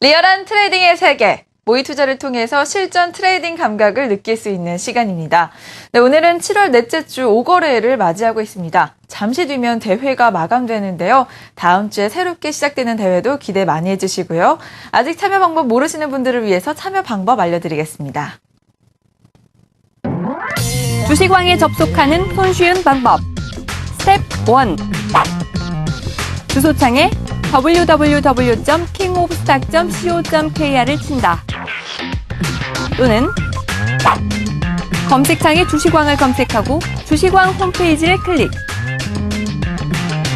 리얼한 트레이딩의 세계, 모의 투자를 통해서 실전 트레이딩 감각을 느낄 수 있는 시간입니다. 네, 오늘은 7월 넷째 주 5거래를 맞이하고 있습니다. 잠시 뒤면 대회가 마감되는데요. 다음 주에 새롭게 시작되는 대회도 기대 많이 해주시고요. 아직 참여 방법 모르시는 분들을 위해서 참여 방법 알려드리겠습니다. 주식왕에 접속하는 손쉬운 방법. 스텝 1. 주소창에 www.kingofstock.co.kr을 친다. 또는 검색창에 주식왕을 검색하고 주식왕 홈페이지를 클릭.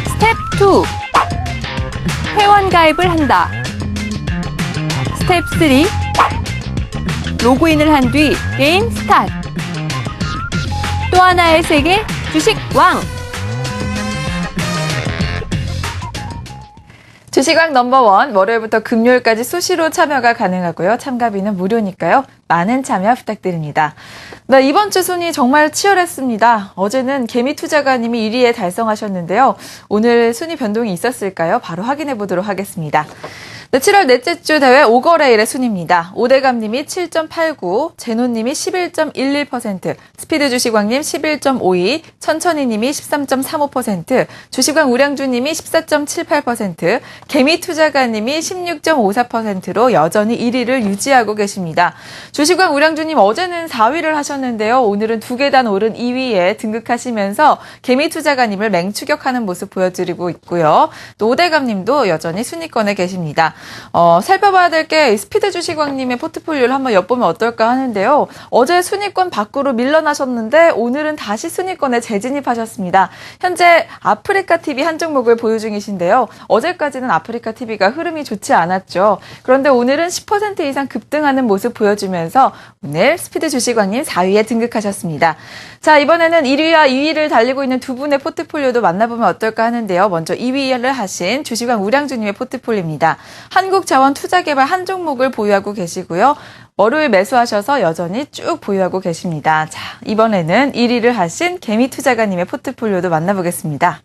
스텝 2. 회원 가입을 한다. 스텝 3. 로그인을 한 뒤 게임 스타트. 또 하나의 세계 주식왕. 주식왕 넘버원, 월요일부터 금요일까지 수시로 참여가 가능하고요. 참가비는 무료니까요. 많은 참여 부탁드립니다. 네, 이번 주 순위 정말 치열했습니다. 어제는 개미투자가님이 1위에 달성하셨는데요. 오늘 순위 변동이 있었을까요? 바로 확인해 보도록 하겠습니다. 네, 7월 넷째 주 대회 5거래일의 순위입니다. 오대감님이 7.89, 제노님이 11.11%, 스피드주식왕님 11.52, 천천히님이 13.35%, 주식왕 우량주님이 14.78%, 개미투자가님이 16.54%로 여전히 1위를 유지하고 계십니다. 주식왕 우량주님 어제는 4위를 하셨는데요. 오늘은 2계단 오른 2위에 등극하시면서 개미투자가님을 맹추격하는 모습 보여드리고 있고요. 또 오대감님도 여전히 순위권에 계십니다. 살펴봐야 될 게 스피드 주식왕님의 포트폴리오를 한번 엿보면 어떨까 하는데요. 어제 순위권 밖으로 밀려나셨는데 오늘은 다시 순위권에 재진입하셨습니다. 현재 아프리카 TV 한 종목을 보유 중이신데요. 어제까지는 아프리카 TV가 흐름이 좋지 않았죠. 그런데 오늘은 10% 이상 급등하는 모습 보여주면서 오늘 스피드 주식왕님 4위에 등극하셨습니다. 자, 이번에는 1위와 2위를 달리고 있는 두 분의 포트폴리오도 만나보면 어떨까 하는데요. 먼저 2위를 하신 주식왕 우량주님의 포트폴리오입니다. 한국자원투자개발 한 종목을 보유하고 계시고요. 월요일 매수하셔서 여전히 쭉 보유하고 계십니다. 자, 이번에는 1위를 하신 개미투자가님의 포트폴리오도 만나보겠습니다.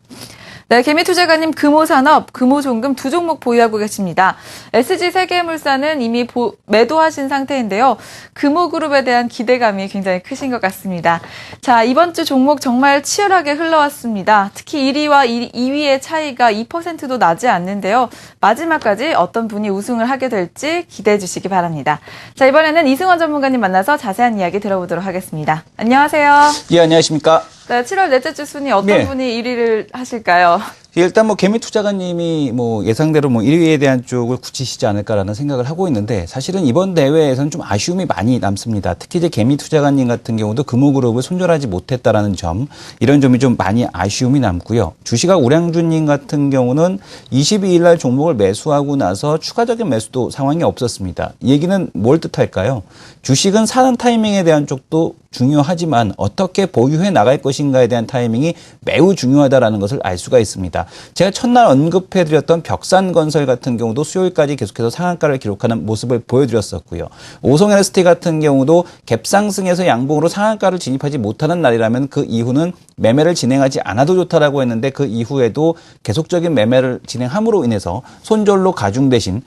네, 개미투자가님 금호산업, 금호종금 두 종목 보유하고 계십니다. SG세계물산은 이미 매도하신 상태인데요. 금호그룹에 대한 기대감이 굉장히 크신 것 같습니다. 자, 이번 주 종목 정말 치열하게 흘러왔습니다. 특히 1위와 2위의 차이가 2%도 나지 않는데요. 마지막까지 어떤 분이 우승을 하게 될지 기대해 주시기 바랍니다. 자, 이번에는 이승원 전문가님 만나서 자세한 이야기 들어보도록 하겠습니다. 안녕하세요. 예, 안녕하십니까. 네, 7월 넷째 주 순위 어떤 분이 1위를 하실까요? 일단 개미투자가님이 예상대로 1위에 대한 쪽을 굳히시지 않을까라는 생각을 하고 있는데 사실은 이번 대회에서는 좀 아쉬움이 많이 남습니다. 특히 이제 개미투자가님 같은 경우도 금호그룹을 손절하지 못했다라는 점, 이런 점이 좀 많이 아쉬움이 남고요. 주식왕 우량주님 같은 경우는 22일 날 종목을 매수하고 나서 추가적인 매수도 상황이 없었습니다. 이 얘기는 뭘 뜻할까요? 주식은 사는 타이밍에 대한 쪽도 중요하지만 어떻게 보유해 나갈 것인가에 대한 타이밍이 매우 중요하다는 것을 알 수가 있습니다. 제가 첫날 언급해드렸던 벽산건설 같은 경우도 수요일까지 계속해서 상한가를 기록하는 모습을 보여드렸었고요. 오송LST 같은 경우도 갭상승에서 양봉으로 상한가를 진입하지 못하는 날이라면 그 이후는 매매를 진행하지 않아도 좋다라고 했는데 그 이후에도 계속적인 매매를 진행함으로 인해서 손절로 가중되신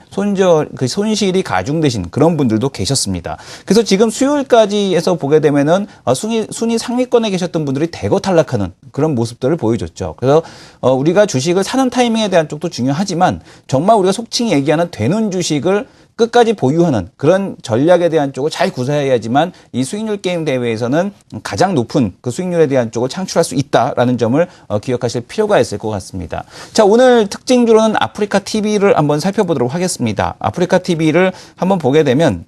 손실이 가중되신 그런 분들도 계셨습니다. 그래서 지금 수요일까지 해서 보게 되면은 순위 상위권에 계셨던 분들이 대거 탈락하는 그런 모습들을 보여줬죠. 그래서 우리가 주식을 사는 타이밍에 대한 쪽도 중요하지만 정말 우리가 속칭 얘기하는 되는 주식을 끝까지 보유하는 그런 전략에 대한 쪽을 잘 구사해야지만 이 수익률 게임 대회에서는 가장 높은 그 수익률에 대한 쪽을 창출할 수 있다라는 점을 기억하실 필요가 있을 것 같습니다. 자, 오늘 특징주로는 아프리카 TV를 한번 살펴보도록 하겠습니다. 아프리카 TV를 한번 보게 되면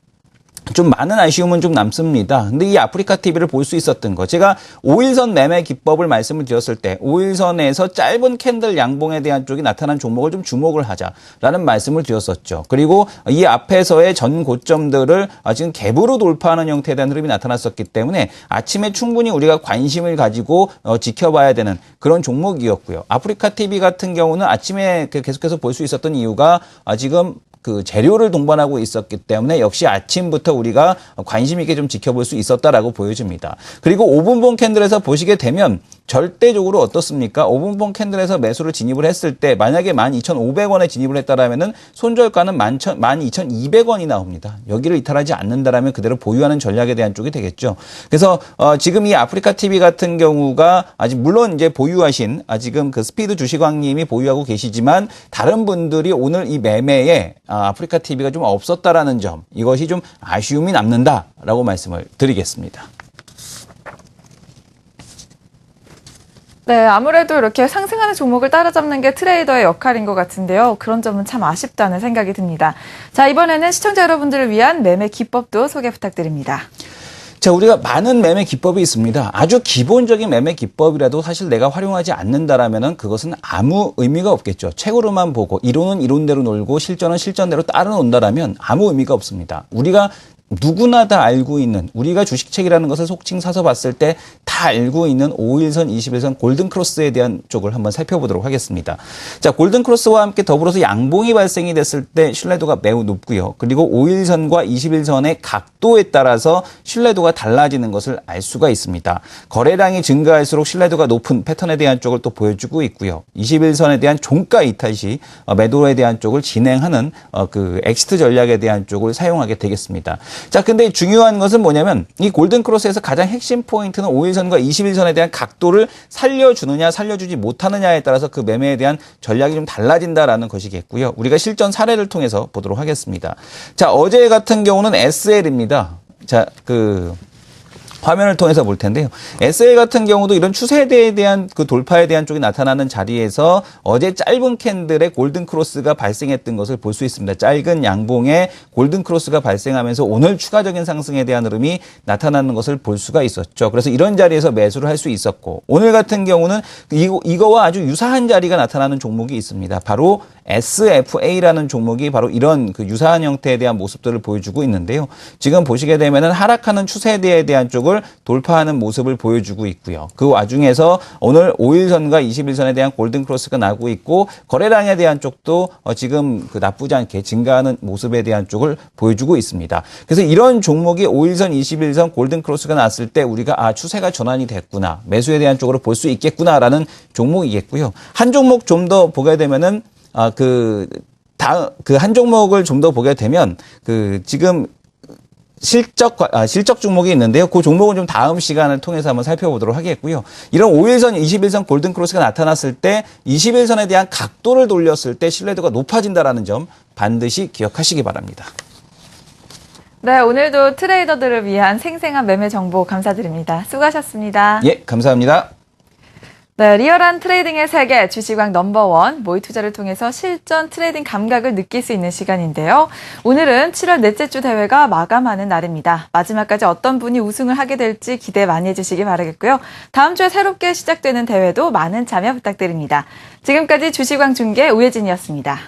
좀 많은 아쉬움은 좀 남습니다. 근데 이 아프리카 TV를 볼 수 있었던 거, 제가 5일선 매매 기법을 말씀을 드렸을 때 5일선에서 짧은 캔들 양봉에 대한 쪽이 나타난 종목을 좀 주목을 하자라는 말씀을 드렸었죠. 그리고 이 앞에서의 전 고점들을 지금 갭으로 돌파하는 형태에 대한 흐름이 나타났었기 때문에 아침에 충분히 우리가 관심을 가지고 지켜봐야 되는 그런 종목이었고요. 아프리카 TV 같은 경우는 아침에 계속해서 볼 수 있었던 이유가 지금 그 재료를 동반하고 있었기 때문에 역시 아침부터 우리가 관심 있게 좀 지켜볼 수 있었다라고 보여집니다. 그리고 5분봉 캔들에서 보시게 되면 절대적으로 어떻습니까? 5분봉 캔들에서 매수를 진입을 했을 때 만약에 12,500원에 진입을 했다라면은 손절가는 12,200원이 나옵니다. 여기를 이탈하지 않는다라면 그대로 보유하는 전략에 대한 쪽이 되겠죠. 그래서 지금 이 아프리카 TV 같은 경우가 아직 물론 이제 보유하신 지금 그 스피드 주식왕님이 보유하고 계시지만 다른 분들이 오늘 이 매매에 아프리카 TV가 좀 없었다라는 점, 이것이 좀 아쉬움이 남는다라고 말씀을 드리겠습니다. 네, 아무래도 이렇게 상승하는 종목을 따라잡는 게 트레이더의 역할인 것 같은데요. 그런 점은 참 아쉽다는 생각이 듭니다. 자, 이번에는 시청자 여러분들을 위한 매매 기법도 소개 부탁드립니다. 자, 우리가 많은 매매 기법이 있습니다. 아주 기본적인 매매 기법이라도 사실 내가 활용하지 않는다라면은 그것은 아무 의미가 없겠죠. 책으로만 보고 이론은 이론대로 놀고 실전은 실전대로 따라 논다라면 아무 의미가 없습니다. 우리가 누구나 다 알고 있는, 우리가 주식책이라는 것을 속칭 사서 봤을 때 다 알고 있는 5일선, 21선 골든크로스에 대한 쪽을 한번 살펴보도록 하겠습니다. 자, 골든크로스와 함께 더불어서 양봉이 발생이 됐을 때 신뢰도가 매우 높고요. 그리고 5일선과 21선의 각도에 따라서 신뢰도가 달라지는 것을 알 수가 있습니다. 거래량이 증가할수록 신뢰도가 높은 패턴에 대한 쪽을 또 보여주고 있고요. 21선에 대한 종가 이탈 시 매도에 대한 쪽을 진행하는 그 엑시트 전략에 대한 쪽을 사용하게 되겠습니다. 자, 근데 중요한 것은 뭐냐면 이 골든크로스에서 가장 핵심 포인트는 5일선과 21선에 대한 각도를 살려주느냐 살려주지 못하느냐에 따라서 그 매매에 대한 전략이 좀 달라진다라는 것이겠고요. 우리가 실전 사례를 통해서 보도록 하겠습니다. 자, 어제 같은 경우는 SL입니다. 자, 화면을 통해서 볼 텐데요. SL 같은 경우도 이런 추세대에 대한 그 돌파에 대한 쪽이 나타나는 자리에서 어제 짧은 캔들에 골든크로스가 발생했던 것을 볼 수 있습니다. 짧은 양봉에 골든크로스가 발생하면서 오늘 추가적인 상승에 대한 흐름이 나타나는 것을 볼 수가 있었죠. 그래서 이런 자리에서 매수를 할 수 있었고, 오늘 같은 경우는 이거와 아주 유사한 자리가 나타나는 종목이 있습니다. 바로 SFA라는 종목이 바로 이런 그 유사한 형태에 대한 모습들을 보여주고 있는데요. 지금 보시게 되면은 하락하는 추세대에 대한 쪽을 돌파하는 모습을 보여주고 있고요. 그 와중에서 오늘 5일선과 21선에 대한 골든크로스가 나고 있고, 거래량에 대한 쪽도 지금 그 나쁘지 않게 증가하는 모습에 대한 쪽을 보여주고 있습니다. 그래서 이런 종목이 5일선, 21선 골든크로스가 났을 때 우리가 추세가 전환이 됐구나, 매수에 대한 쪽으로 볼 수 있겠구나라는 종목이겠고요. 한 종목 좀 더 보게 되면은 한 종목을 좀 더 보게 되면 지금 실적 종목이 있는데요. 그 종목은 좀 다음 시간을 통해서 한번 살펴보도록 하겠고요. 이런 5일선, 21선 골든크로스가 나타났을 때 21선에 대한 각도를 돌렸을 때 신뢰도가 높아진다라는 점 반드시 기억하시기 바랍니다. 네, 오늘도 트레이더들을 위한 생생한 매매 정보 감사드립니다. 수고하셨습니다. 예, 감사합니다. 네, 리얼한 트레이딩의 세계 주식왕 넘버원 모의 투자를 통해서 실전 트레이딩 감각을 느낄 수 있는 시간인데요. 오늘은 7월 넷째 주 대회가 마감하는 날입니다. 마지막까지 어떤 분이 우승을 하게 될지 기대 많이 해주시기 바라겠고요. 다음 주에 새롭게 시작되는 대회도 많은 참여 부탁드립니다. 지금까지 주식왕 중계 우혜진이었습니다.